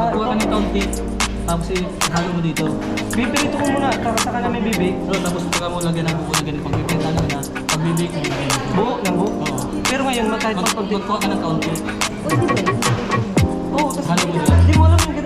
Kuha ka ng kaunti. Tapos halo mo dito. Pipirito ko muna, saka na may bibig. Tapos pagka mo lagyan ng buko na ganito, pagpipinta na na, pagbibig mo lagyan ng Buo ng buo. Oo. Pero ngayon, kahit Magkuha ka ng kaunti. Pwede ba yun? Oo, tapos Halo mo dyan. di mo alam yung